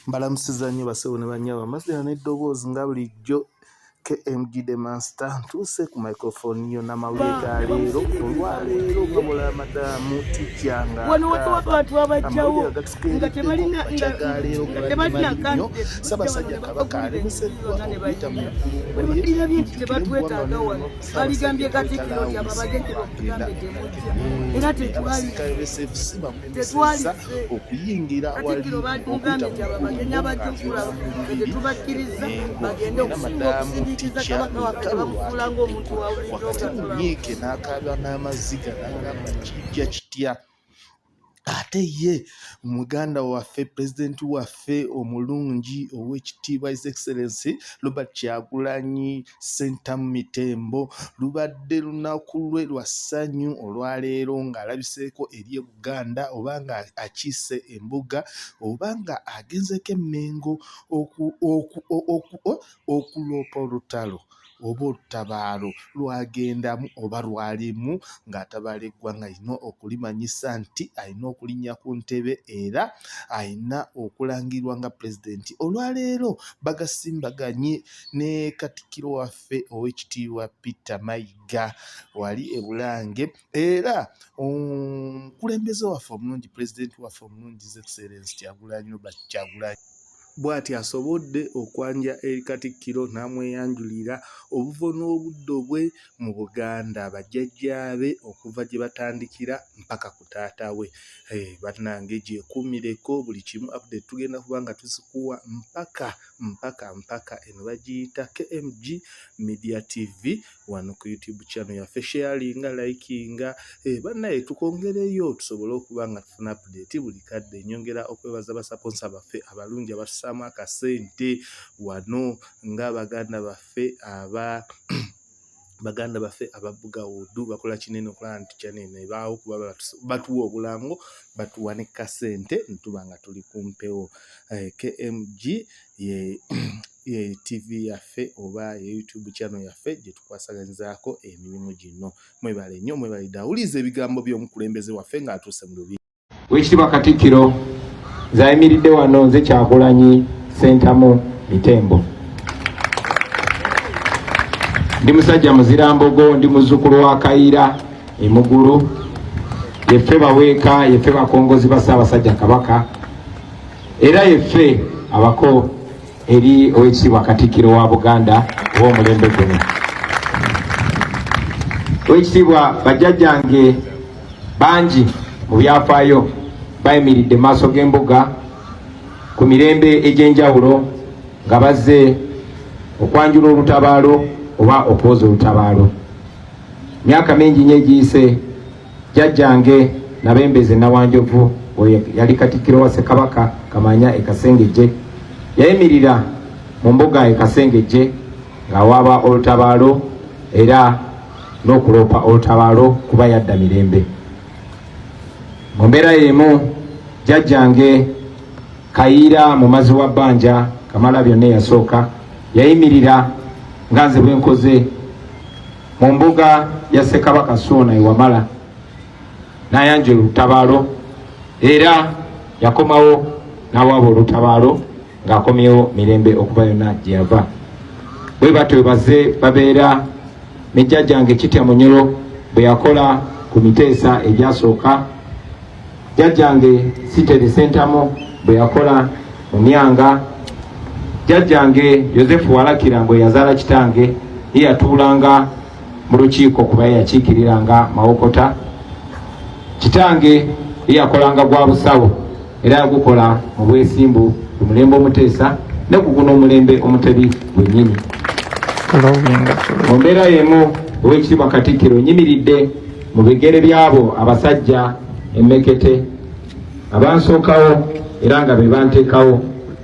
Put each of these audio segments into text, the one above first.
Mbalamusiza nnyo basewo ne bannyabo amazina n'eddoboozi nga bulijjo KMG The Master ntuuse ku microphone yonna mawulire ga leero olwaleero nga mulaba madamu tijjanga amawulire agatukeeredde nnyo Ssaabasajja Kabaka alemeseddwa okuyita mu okuyingira wali madamu wakati munyiike n'akaaba n'amaziga n'agamba kijja kitya ate ye muganda waffe pulezidenti waffe omulungi ow'ekitiibwa His Excellency Robert Kyagulanyi Ssentamu Mitembo lubadde lunaku lwe lwa ssanyu olwaleero ng'alabiseeko eri e Buganda oba nga akiise embuga oba nga agenzeko emmengo okuloopa olutalo oba olutabaalo lwagendamu oba lwalimu ng'atabaala eggwanga alina okulimanyisa nti alina okulinnya ku ntebe era alina okulangirwa nga pulezidenti. Olwaleero bagasimbaganye ne Katikkiro waffe ow'ekitiibwa Peter Mayiga wali e Bulange era omukulembeze waffe omulungi pulezidenti waffe omulungi His Excellency Kyagulanyi Robert Kyagulanyi bw'ati asobodde okwanja eri Katikkiro n'amweyanjulira obuvo n'obuddo bwe mu Buganda bajjajjaabe okuva gye batandikira mpaka ku taata we. Bannange gyekuumireko buli kimu update tugenda kuba nga tuzikuwa mpaka eno bagiyita KMG Media TV wano ku YouTube channel yaffe sharinga likinga bannaye tukongereyo tusobole okuba nga tufuna update buli kadde nyongera okwebaza basaponsa baffe abalungi abatusaamu akasente wano nga baganda baffe ababuga wudu bakola kinene okulaba nti kyanene baawo kuba batuwa obulango batuwa ne kasente ntuba nga tuli kumpewo. KMG ye TV yaffe oba ye YouTube channel yaffe gye tukwasaganyizaako emirimu gino. Mwebale nnyo mwebale dawuliza ebigambo by'omukulembeze waffe ng'atuuse mu lubiri. Weekitiibwa Katikkiro zayimiridde wano nze Kyagulanyi Ssentamu Mitembo. Ndi musajja muzirambogo, ndi muzzukulu wa Kayiira Emugulu, yeffe baweeka, yeffe bakongozi ba Ssaabasajja Kabaka era yeffe abako eri ow'ekitiibwa Katikkiro wa Buganda ow'omulembe guno. Ow'ekitiibwa bajjajjange bangi mu byafaayo bayimiridde maaso g'embuga ku mirembe egy'enjawulo nga bazze okwanjula olutabaalo oba okwoza olutabaalo. Myaka mingi nnyo egiyise jjajjange Nabembeze Nawanjovu yali Katikkiro wa Ssekabaka Kamanya e Kasengejje yayimirira mu mbuga e Kasengejje ng'awaaba olutabaalo era n'okuloopa olutabaalo kuba yadda mirembe. Mu mbeera y'emu jjajjange Kayiira Mumazi wa Bbanja Kamalabyonna eyasooka yayimirira nga nze bwe nkoze mu mbuga ya Ssekabaka Ssuuna ewamala n'ayanjula olutabaalo era yakomawo n'awaaba olutabaalo ng'akomyewo mirembe okuva yonna gye yava. Bwe batyo bazze babeera ne jjajjange Kitya Munyoro bwe yakola ku miteesa egyasooka, jjajjange Sitere Ssentamu bwe yakola mu Myanga, jjajjange Yosefu Walakira bwe yazaala kitange ye yatuulanga mu lukiiko kuba yakiikiriranga Mawokota. Kitange ye yakolanga gwa busawo era yagukola mu bwesimbu ku mulembe omuteesa ne ku guno omulembe omutebi gwennyini. Mu mbeera y'emu Ow'ekitiibwa Katikkiro nyimiridde mu bigere by'abo abasajja emmekete abansookawo era nga be banteekawo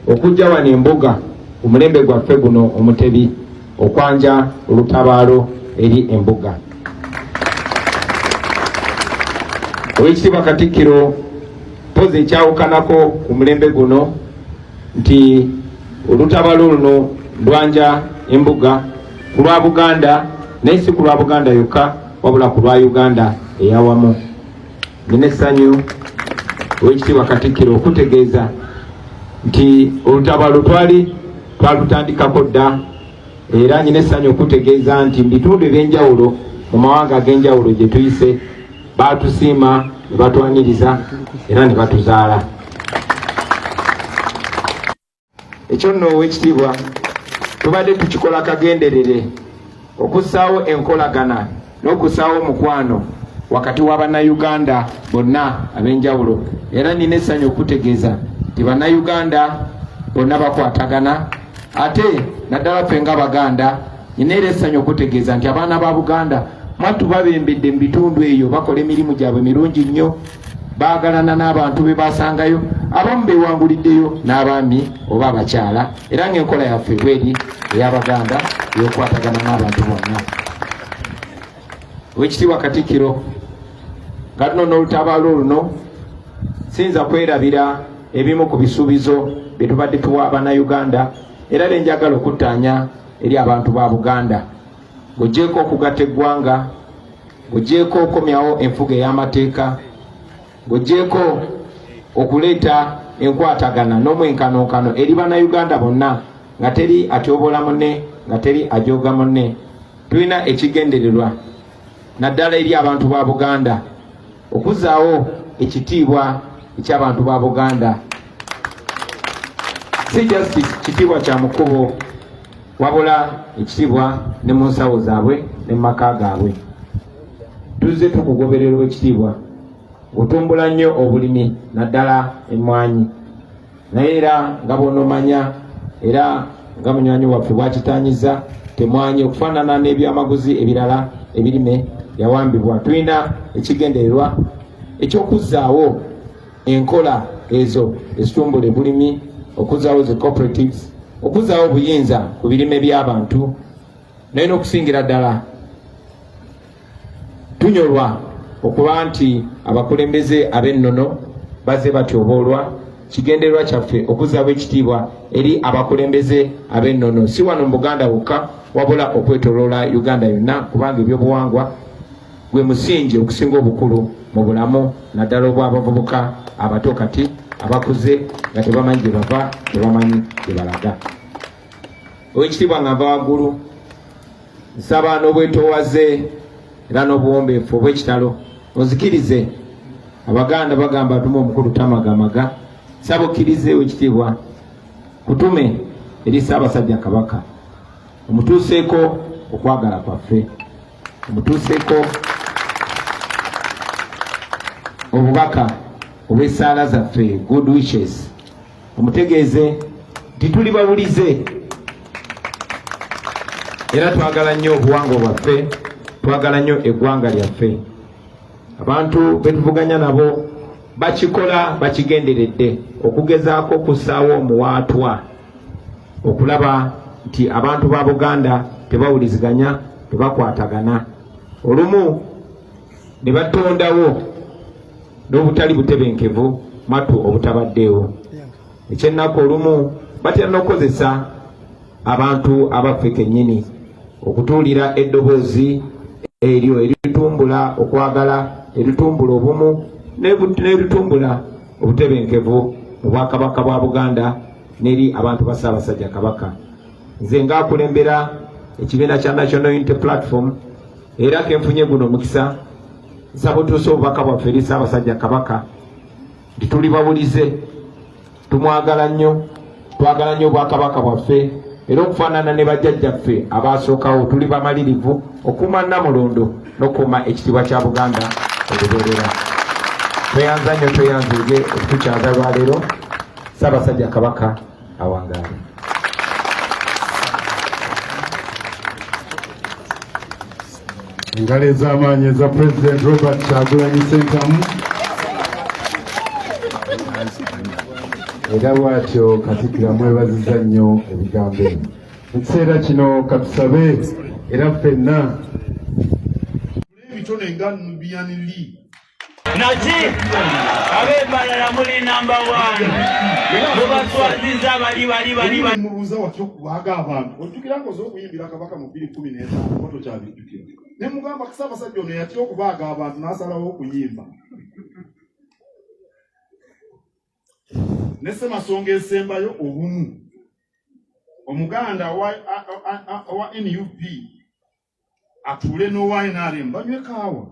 okujja wano embuga ku mulembe gwaffe guno omutebi okwanja olutabaalo eri embuga. Ow'ekitiibwa Katikkiro mpozi ekyawukanako ku mulembe guno nti olutabaalo luno lwanja embuga ku lwa Buganda naye si ku lwa Buganda yokka wabula ku lwa Uganda eyawamu. Nina essanyu Ow'ekitiibwa Katikkiro okutegeeza nti olutabalo twalutandikako dda era nyina essanyu okutegeeza nti mubitundu ebyenjawulo mu mawanga ag'enjawulo gye tuyise baatusiima ne batwaniriza era ne batuzaala. Ekyo nno ow'ekitiibwa tubadde tukikola kagenderere okussaawo enkolagana n'okussaawo omukwano wakati wa bannayuganda bonna ab'enjawulo era nina essanyu okutegeeza nti bannayuganda bonna bakwatagana ate naddala ffe nga baganda nina era essanyu okutegeeza nti abaana ba Buganda mwattu babembedde mu bitundu eyo bakola emirimu gyabwe mirungi nnyo baagalana n'abantu be basangayo abamu beewanguliddeyo n'abaami oba abakyala era ng'enkola yaffe bweri ey'Abaganda ey'okwatagana n'abantu bonna. Oweekitiibwa Katikkiro nga luno n'olutabaalo luno siyinza kwerabira ebimu ku bisuubizo bye tubadde tuwa Bannayuganda era bye njagala okuttaanya eri abantu ba Buganda. Ng'oggyeko okugatta eggwanga, ng'oggyeko okomyawo enfuga ey'amateeka, ng'oggyeko okuleeta enkwatagana n'omwenkanonkano eri Bannayuganda bonna nga teri atyoboola munne, nga teri ajooga munne. Tulina ekigendererwa naddala eri abantu ba Buganda okuzzaawo ekitiibwa eky'abantu ba Buganda. Si justice kitiibwa kya mukubo wabula ekitiibwa ne mu nsawo zaabwe ne mu maka gaabwe. Tuzze tukugoberera ekitiibwa otumbula nnyo obulimi naddala emmwanyi naye era nga bw'onomanya era nga munywanyi waffe bw'akitaanyiza temwanyi okufaanana n'ebyamaguzi ebirala ebirime yawambibwa. Tulina ekigendererwa ekyokuzzaawo enkola ezo ezitumbula ebulimi, okuzzaawo ze cooperatives, okuzzaawo obuyinza ku birime by'abantu naye n'okusingira ddala tunyolwa okuba nti abakulembeze ab'ennono bazze batyoboolwa. Kigendererwa kyaffe okuzzaawo ekitiibwa eri abakulembeze ab'ennono si wano mu Buganda wokka wabula okwetooloola Uganda yonna kubanga ebyobuwangwa gwe musingi okusinga obukulu mu bulamu naddala obw'abavubuka abato kati abakuze nga tebamanyi gye bava tebamanyi gye balaga. Oweekitiibwa nga nva waggulu nsaba n'obwetoowaze era n'obuwombeefu obw'ekitalo ozikirize. Abaganda bagamba atuma omukulu tamagamaga. Saba okkirize Oweekitiibwa kutume eri Ssaabasajja Kabaka omutuuseeko okwagala kwaffe, omutuuseeko obubaka obw'essaala zaffe, good wishes, omutegeeze nti tuli bawulize era twagala nnyo obuwangwa bwaffe, twagala nnyo eggwanga lyaffe. Abantu betuvuganya nabo bakikola bakigenderedde okugezaako okussaawo omuwaatwa okulaba nti abantu ba Buganda tebawuliziganya, tebakwatagana, olumu ne batondawo n'obutali butebenkevu mwattu obutabaddeewo. Ekyennaku olumu batera n'okukozesa abantu abaffe kennyini okutuulira eddoboozi eryo eritumbula okwagala, eritumbula obumu n'eritumbula obutebenkevu mu Bwakabaka bwa Buganda n'eri abantu ba Ssaabasajja Kabaka. Nze ng'akulembera ekibiina kya National Unity Platform era kenfunye guno omukisa nsaba otuuse obubaka bwaffe eri Ssaabasajja Kabaka nti tuli bawulize, tumwagala nnyo, twagala nnyo Obwakabaka bwaffe era okufaanana ne bajjajjaffe abaasookawo tuli bamalirivu okuuma Namulondo n'okuuma ekitiibwa kya Buganda olubeerera. Tweyanza nnyo, tweyanzige okutukyaza lwaleero. Ssaabasajja Kabaka awangaale. Engalo ez'amaanyi eza President Robert Kyagulanyi Ssentamu. Era bw'atyo Katikkiro amwebazizza nnyo ebigambo ebyo. Mu kiseera kino katusabe era ffenna ebitone nga Nubian Naki ab'Embarara muli namba 1 mubatwaziza bali mubuuza watyo okubaga abantu ojjukira nkoze okuyimbira Kabaka mu 2015 oto kyabijjukira ne mugamba Ssaabasajja ono yatya okubaaga abantu n'asalawo okuyimba. nese masonga esembayo obumu omuganda wa NUP atule n'owa NRM banywe kaawa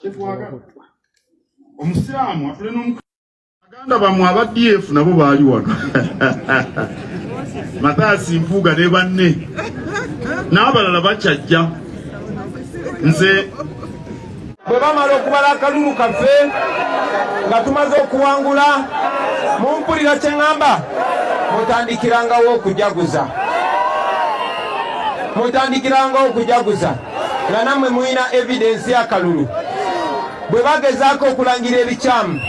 kyetwagala omusiraamu atule n'omuganda bamwe aba DF nabo baali wano Mathias Mpuuga ne banne n'abalala bakyajja nze bwe bamala okubala akalulu kaffe nga tumaze okuwangula mumpulira kye ŋŋamba mutandikirangawo okujaguza nga nammwe mulina evidensi y'akalulu bwe bagezaako okulangira ebikyamu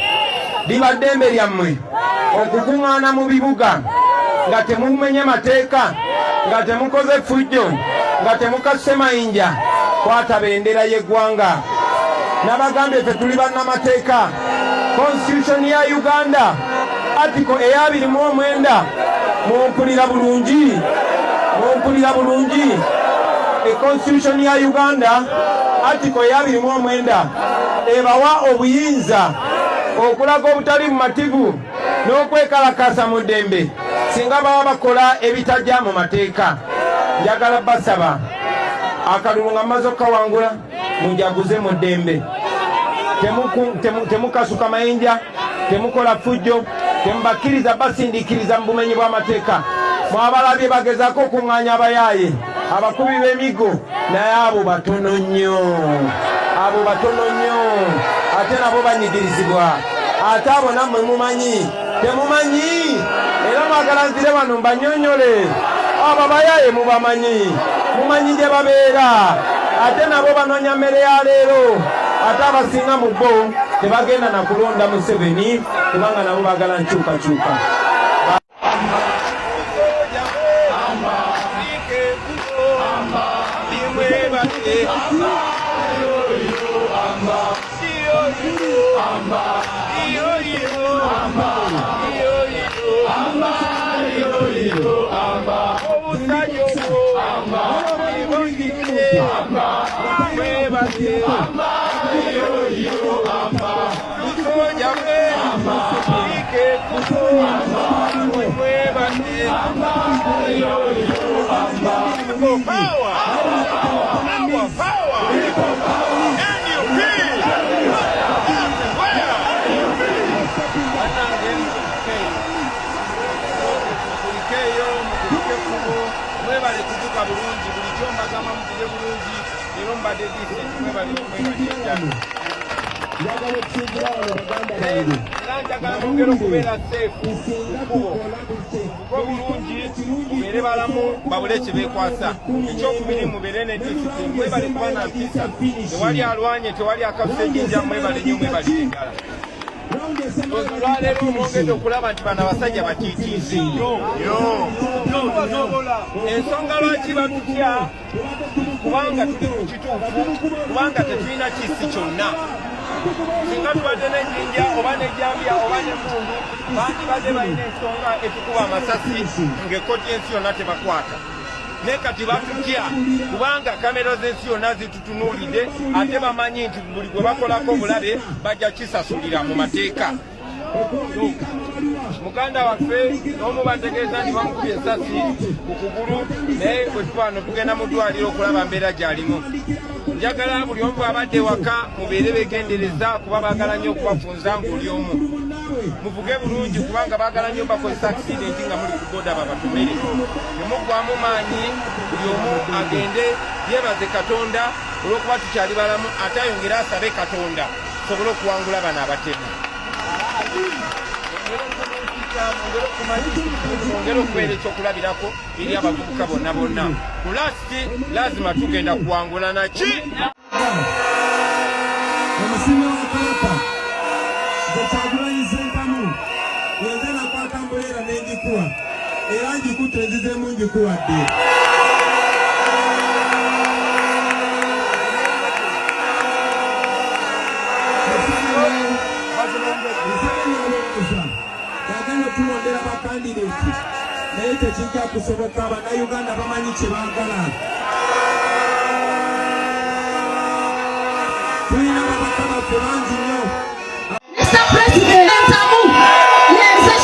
liba ddembe lyammwe okukuŋŋaana mu bibuga nga temumenye mateeka nga temukoze ffujjo nga temukasuse mayinja kwata bendera y'eggwanga n'abagambye ffe tuli bannamateeka constitution ya Uganda article eya 29 mumpulira bulungi constitution ya Uganda article eya 29 ebawa obuyinza okulaga obutali mumativu n'okwekalakasa mu ddembe singa baba bakola ebitajja mu mateeka. Njagala basaba akalulu nga mmaze okukawangula munjaguze mu ddembe, temukasuka mayinja, temukola ffujjo, temubakkiriza basindikiriza mu bumenyi bw'amateeka. Mwabalabye bagezaako okuŋŋaanya abayaaye, abakubi b'emiggo, naye abo batono nnyo, ate nabo banyigirizibwa. Ate abo nammwe temumanyi era mwagala nzire wano mbanyonyole. Abo abayaaye mumanyi gye babeera, ate nabo banoonya mmere ya leero. Ate abasinga mu bo tebagenda na kulonda Museveni kubanga nabo bagala nkyukakyuka. Ekyokubiri mubeere ne discipline, mwebale kuba na mpisa, tewali alwanye, tewali akafuse ejjinja, mwebale nnyo, mwebale eddala. Olwaleero mwongedde okulaba nti bano abasajja batiitiizi. Ensonga lwaki batutya kubanga tuli ku kituufu, kubanga tetulina kisi kyonna. Singa tubadde n'ejjinja oba n'ejjambya oba n'empundu, bandibadde balina ensonga etukuba amasasi ng'ekkooti ensi yonna tebakwata. Ne kati batutya kubanga kamera z'ensi yonna zitutunuulidde, ate bamanyi nti buli gwe bakolako obulabe bajja kisasulira mu mateeka. Muganda waffe n'omu bategeeza nti bamukubye essasi ku kugulu, naye bwe tuba wano tugenda mu ddwaliro okulaba mbeera gy'alimu. Njagala buli omu abadde waka mubeere beegendereza kuba baagala nnyo okubafunza ng'oli omu. Muvuge bulungi kubanga baagala nnyo bakozesa accident nga muli ku boda babatomere. Temuggwamu maanyi, buli omu agende yeebaze Katonda olw'okuba tukyali balamu, ate ayongere asabe Katonda tusobole okuwangula bano abatemu. Mwongere okubeera ekyokulabirako eri abavubuka bonna bonna. Ku lasiti lazima tugenda kuwangula naki? Omusinga wa Kabaka Kyagulanyi Ssentamu yenze nakwata mbuleera n'engikuwa era ngikutte nzizeemu ngikuwadde. Yagenda tulondera bakandideti naye tekijja kusoboka. Bannayuganda bamanyi kye baagala. Tulina babaka baffe bangi nnyo. Mr. President Ssentamu yenze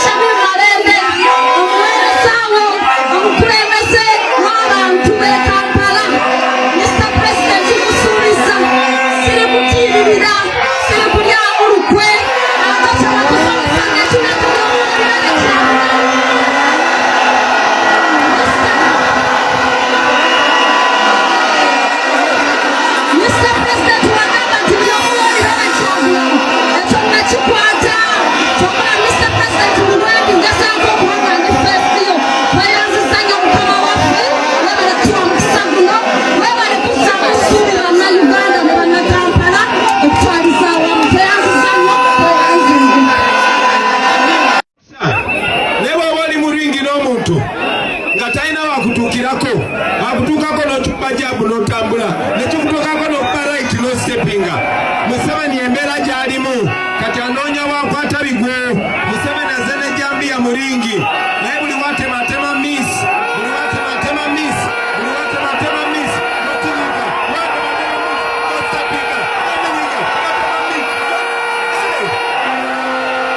naye buli watema miss, buli watema miss, buli watema miss, nokinyika watema miss, otapika amenyika watema miss,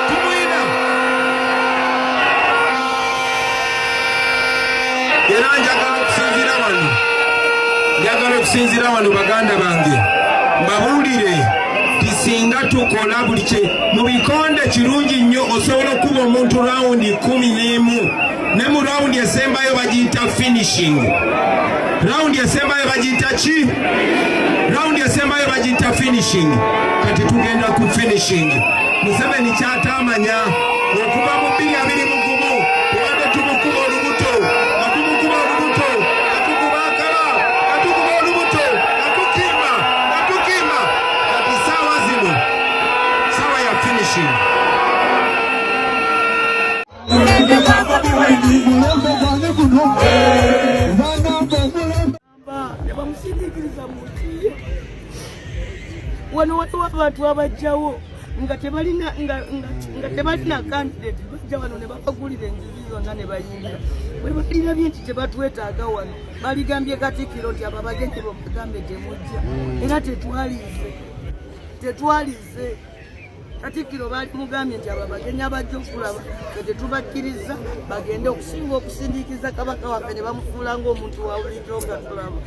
tumuina era njagala okusinzira wano baganda bange mbabuulire tisinga tukola buli kye mu bikonde kirungi nnyo osobola okuba omuntu rawundi 11 ne mu rawundi esembayo bagiyita finishing, rawundi esembayo bagiyita ki? Rawundi esembayo bagiyita finishing. Kati tugenda ku finishing. Museveni kyatamanya okuva mu 2021 tubadde tumukuba olubuto, atumukuba olubuto, atukuba akala, atukuba olubuto, atukima kati sawa zino sawa ya finishing. Wano waliwo abantu abajjawo nga tebalina candidate bajja wano ne babagulira enzizi zonna ne bayingira. Bwe balirabye nti tebatwetaaga wano baligambye Katikkiro nti abo abagenyi bamugambe temujja era tetwalize. Katikkiro balimugambye nti abo abagenyi abajja okulaba tetubakkiriza bagende okusinga okusindiikiza Kabaka waffe ne bamufuula ng'omuntu wa bulijjo nga tulaba.